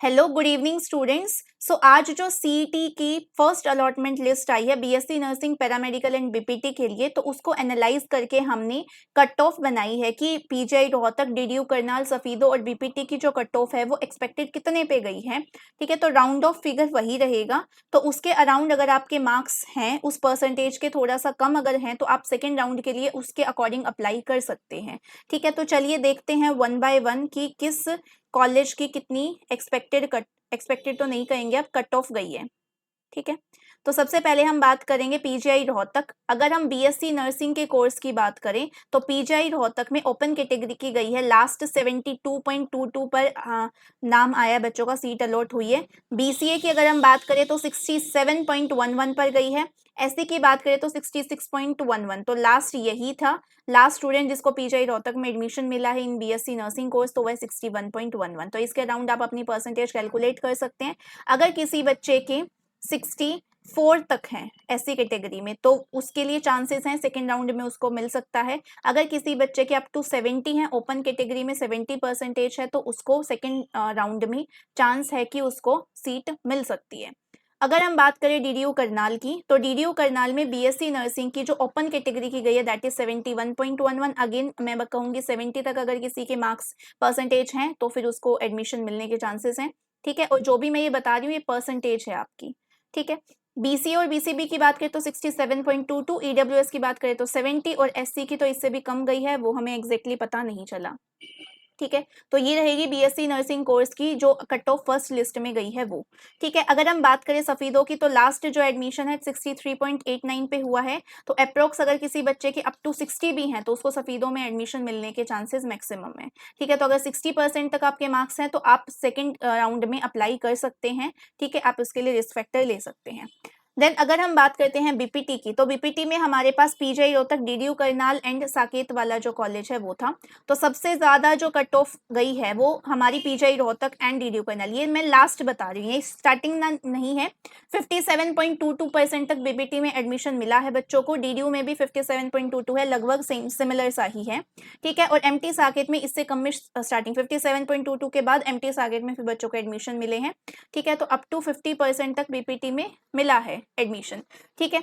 Hello good evening students. So आज जो CET की फर्स्ट अलॉटमेंट लिस्ट आई है BSc nursing paramedical and BPT के लिए, तो उसको एनालाइज करके हमने कट ऑफ बनाई है कि पीजीआई रोहतक, डीडीयू करनाल, सफीदो और बीपीटी की जो कट ऑफ है वो एक्सपेक्टेड कितने पे गई है। ठीक है, तो राउंड ऑफ फिगर वही रहेगा। तो उसके अराउंड अगर आपके मार्क्स हैं उस परसेंटेज के थोड़ा सा कम अगर हैं तो आप सेकेंड राउंड के लिए उसके अकॉर्डिंग अप्लाई कर सकते हैं। ठीक है, तो चलिए देखते हैं वन बाय वन कि किस कॉलेज की कितनी एक्सपेक्टेड तो नहीं कहेंगे, अब कट ऑफ गई है। ठीक है, तो सबसे पहले हम बात करेंगे पीजीआई रोहतक। अगर हम बीएससी नर्सिंग के कोर्स की बात करें तो पीजीआई रोहतक में ओपन कैटेगरी की गई है, लास्ट 72.22 पर नाम आया बच्चों का, सीट अलॉट हुई है। बीसीए की अगर हम बात करें तो 67.11 पर गई है। एससी की बात करें तो 66.11, तो लास्ट यही था। लास्ट स्टूडेंट जिसको पीजीआई रोहतक में एडमिशन मिला है इन बीएससी नर्सिंग कोर्स तो वह 61.11, तो इसके अराउंड आप अपनी परसेंटेज कैलकुलेट कर सकते हैं। अगर किसी बच्चे के 64 तक हैं एससी कैटेगरी में तो उसके लिए चांसेस हैं सेकेंड राउंड में उसको मिल सकता है। अगर किसी बच्चे के अप टू 70 हैं, ओपन कैटेगरी में 70 परसेंटेज है, तो उसको सेकेंड राउंड में चांस है कि उसको सीट मिल सकती है। अगर हम बात करें डीडीयू करनाल की, तो डीडीयू करनाल में बीएससी नर्सिंग की जो ओपन कैटेगरी की गई है दैट इज 71.11। अगेन मैं कहूँगी 70 तक अगर किसी के मार्क्स परसेंटेज हैं तो फिर उसको एडमिशन मिलने के चांसेस हैं। ठीक है, और जो भी मैं ये बता रही हूँ ये परसेंटेज है आपकी। ठीक है, बीसीए और बीसीबी की बात करें तो 67.22, ईडब्ल्यूएस की बात करें तो 70 और एससी की तो इससे भी कम गई है, वो हमें एग्जैक्टली पता नहीं चला। ठीक है, तो ये रहेगी बीएससी नर्सिंग कोर्स की जो कट ऑफ फर्स्ट लिस्ट में गई है वो। ठीक है, अगर हम बात करें सफीदों की तो लास्ट जो एडमिशन है 63.89 पे हुआ है, तो अप्रोक्स अगर किसी बच्चे के अप टू 60 भी हैं तो उसको सफीदों में एडमिशन मिलने के चांसेस मैक्सिमम है। ठीक है, तो अगर 60% तक आपके मार्क्स हैं तो आप सेकेंड राउंड में अप्लाई कर सकते हैं। ठीक है, आप उसके लिए रिस्क फैक्टर ले सकते हैं। देन अगर हम बात करते हैं बीपीटी की, तो बीपीटी में हमारे पास PGI Rohtak, DDU Karnal and Saket वाला जो कॉलेज है वो था। तो सबसे ज़्यादा जो कट ऑफ गई है वो हमारी PGI Rohtak and DDU Karnal, ये मैं लास्ट बता रही हूँ, ये स्टार्टिंग नहीं है। 57.22% तक बीपीटी में एडमिशन मिला है बच्चों को, डीडीयू में भी 57.22 है, लगभग सेम सिमिलर सा ही है। ठीक है, और एमटी साकेत में इससे कम में स्टार्टिंग 57.22 के बाद एमटी साकेत में फिर बच्चों को एडमिशन मिले हैं। ठीक है, तो अप टू 50% तक बीपीटी में मिला है एडमिशन। ठीक है,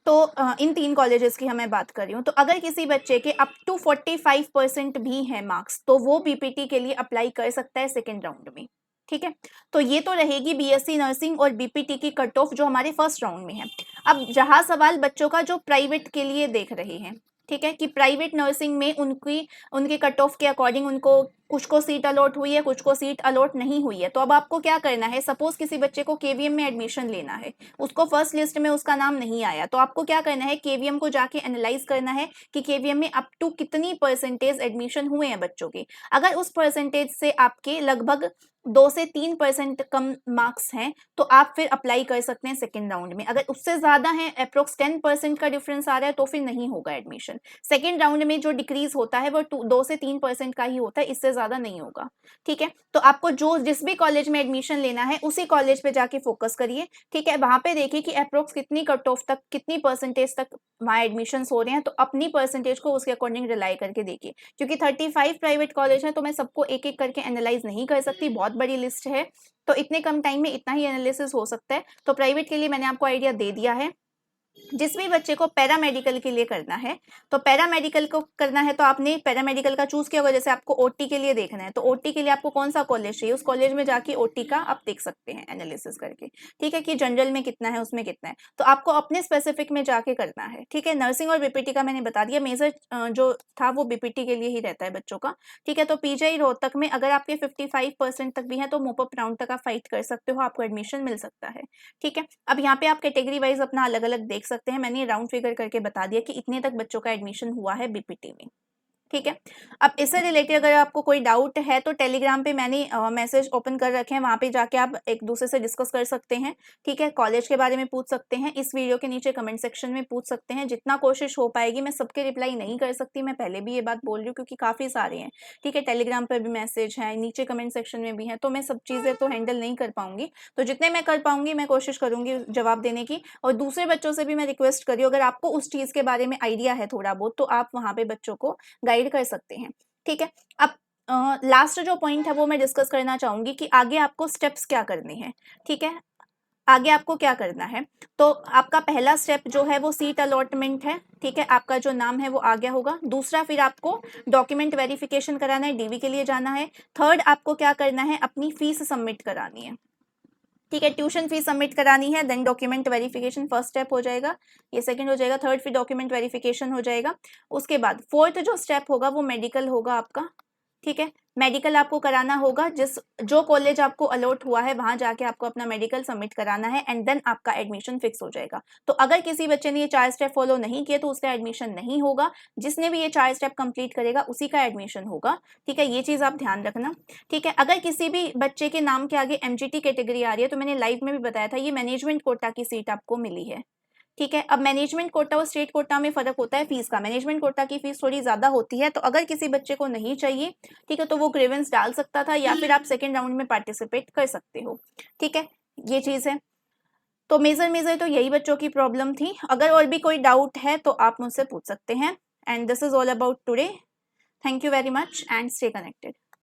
तो इन तीन कॉलेजेस की हमें बात कर रही हूँ। तो अगर किसी बच्चे के अप टू 45% भी हैं मार्क्स तो वो बीपीटी के लिए अप्लाई कर सकता है सेकेंड राउंड में। ठीक है, तो ये तो रहेगी बीएससी नर्सिंग और बीपीटी की कट ऑफ जो हमारे फर्स्ट राउंड में है। अब जहाँ सवाल बच्चों का जो प्राइवेट के लिए देख रहे हैं, ठीक है, कि प्राइवेट नर्सिंग में उनके कट ऑफ के अकॉर्डिंग उनको कुछ को सीट अलॉट हुई है, कुछ को सीट अलॉट नहीं हुई है। तो अब आपको क्या करना है, सपोज किसी बच्चे को केवीएम में एडमिशन लेना है, उसको फर्स्ट लिस्ट में उसका नाम नहीं आया, तो आपको क्या करना है, केवीएम को जाके एनालाइज करना है कि केवीएम में अप टू कितनी परसेंटेज एडमिशन हुए हैं बच्चों के। अगर उस परसेंटेज से आपके लगभग 2 से 3% कम मार्क्स हैं तो आप फिर अप्लाई कर सकते हैं सेकेंड राउंड में। अगर उससे ज़्यादा है, अप्रोक्स 10% का डिफरेंस आ रहा है, तो फिर नहीं होगा एडमिशन। सेकेंड राउंड में जो डिक्रीज होता है वो 2 से 3% का ही होता है, इससे ज़्यादा नहीं होगा। ठीक है, तो आपको जिस भी कॉलेज में एडमिशन लेना है उसी कॉलेज पे जाके फोकस करिए। ठीक है, वहाँ पे देखिए कि अप्रोक्स कितनी कट ऑफ तक, कितनी परसेंटेज तक वहाँ एडमिशन हो रहे हैं, तो अपनी परसेंटेज को उसके अकॉर्डिंग रिलाई करके देखिए। क्योंकि 35 प्राइवेट कॉलेज हैं तो मैं सबको एक एक करके एनालाइज नहीं कर सकती, बहुत बड़ी लिस्ट है, तो इतने कम टाइम में इतना ही एनालिसिस हो सकता है। तो प्राइवेट के लिए मैंने आपको आइडिया दे दिया है। जिस भी बच्चे को पैरामेडिकल के लिए करना है, तो पैरामेडिकल को करना है तो आपने पैरामेडिकल का चूज किया होगा। जैसे आपको ओटी के लिए देखना है तो ओटी के लिए आपको कौन सा कॉलेज चाहिए, उस कॉलेज में जाके ओटी का आप देख सकते हैं एनालिसिस करके। ठीक है, कि जनरल में कितना है, उसमें कितना है, तो आपको अपने स्पेसिफिक में जाके करना है। ठीक है, नर्सिंग और बीपीटी का मैंने बता दिया, मेजर जो था वो बीपीटी के लिए ही रहता है बच्चों का। ठीक है, तो पीजीआई रोहतक में अगर आपके 55% तक भी है तो मोपअप राउंड तक आप फाइट कर सकते हो, आपको एडमिशन मिल सकता है। ठीक है, अब यहाँ पे आप कैटेगरी वाइज अपना अलग अलग देख सकते हैं, मैंने राउंड फिगर करके बता दिया कि इतने तक बच्चों का एडमिशन हुआ है बीपीटी में। ठीक है, अब इससे रिलेटेड अगर आपको कोई डाउट है तो टेलीग्राम पे मैंने मैसेज ओपन कर रखे हैं, वहाँ पे जाके आप एक दूसरे से डिस्कस कर सकते हैं। ठीक है, कॉलेज के बारे में पूछ सकते हैं, इस वीडियो के नीचे कमेंट सेक्शन में पूछ सकते हैं। जितना कोशिश हो पाएगी, मैं सबके रिप्लाई नहीं कर सकती, मैं पहले भी ये बात बोल रही हूँ क्योंकि काफ़ी सारे हैं। ठीक है, टेलीग्राम पर भी मैसेज है, नीचे कमेंट सेक्शन में भी है, तो मैं सब चीज़ें तो हैंडल नहीं कर पाऊंगी। तो जितने मैं कर पाऊंगी मैं कोशिश करूंगी जवाब देने की। और दूसरे बच्चों से भी मैं रिक्वेस्ट करी, अगर आपको उस चीज़ के बारे में आइडिया है थोड़ा बहुत तो आप वहाँ पे बच्चों को गाइड कर सकते हैं। ठीक है, अब लास्ट जो पॉइंट है वो मैं डिस्कस करना चाहूँगी कि आगे आपको स्टेप्स क्या करने हैं, ठीक है? आगे आपको क्या करना है, तो आपका पहला स्टेप जो है वो सीट अलॉटमेंट है, ठीक है? आपका जो नाम है वो आ गया होगा। दूसरा फिर आपको डॉक्यूमेंट वेरिफिकेशन कराना है, डीवी के लिए जाना है। थर्ड आपको क्या करना है, अपनी फीस सबमिट करानी है, ठीक है? ट्यूशन फीस सबमिट करानी है, then document verification first step हो जाएगा, ये सेकंड हो जाएगा, थर्ड फिर डॉक्यूमेंट वेरिफिकेशन हो जाएगा। उसके बाद फोर्थ जो स्टेप होगा वो मेडिकल होगा आपका, ठीक है? मेडिकल आपको कराना होगा, जो कॉलेज आपको अलॉट हुआ है वहां जाके आपको अपना मेडिकल सबमिट कराना है, एंड देन आपका एडमिशन फिक्स हो जाएगा। तो अगर किसी बच्चे ने ये 4 स्टेप फॉलो नहीं किए तो उसका एडमिशन नहीं होगा। जिसने भी ये 4 स्टेप कंप्लीट करेगा उसी का एडमिशन होगा, ठीक है? ये चीज़ आप ध्यान रखना, ठीक है? अगर किसी भी बच्चे के नाम के आगे एमजीटी कैटेगरी आ रही है, तो मैंने लाइव में भी बताया था, ये मैनेजमेंट कोटा की सीट आपको मिली है, ठीक है? अब मैनेजमेंट कोटा और स्टेट कोटा में फ़र्क होता है फीस का। मैनेजमेंट कोटा की फीस थोड़ी ज़्यादा होती है, तो अगर किसी बच्चे को नहीं चाहिए, ठीक है, तो वो ग्रीवेंस डाल सकता था या फिर आप सेकंड राउंड में पार्टिसिपेट कर सकते हो, ठीक है? ये चीज़ है। तो मेजर तो यही बच्चों की प्रॉब्लम थी। अगर और भी कोई डाउट है तो आप मुझसे पूछ सकते हैं। And this is all about today. Thank you very much and stay connected.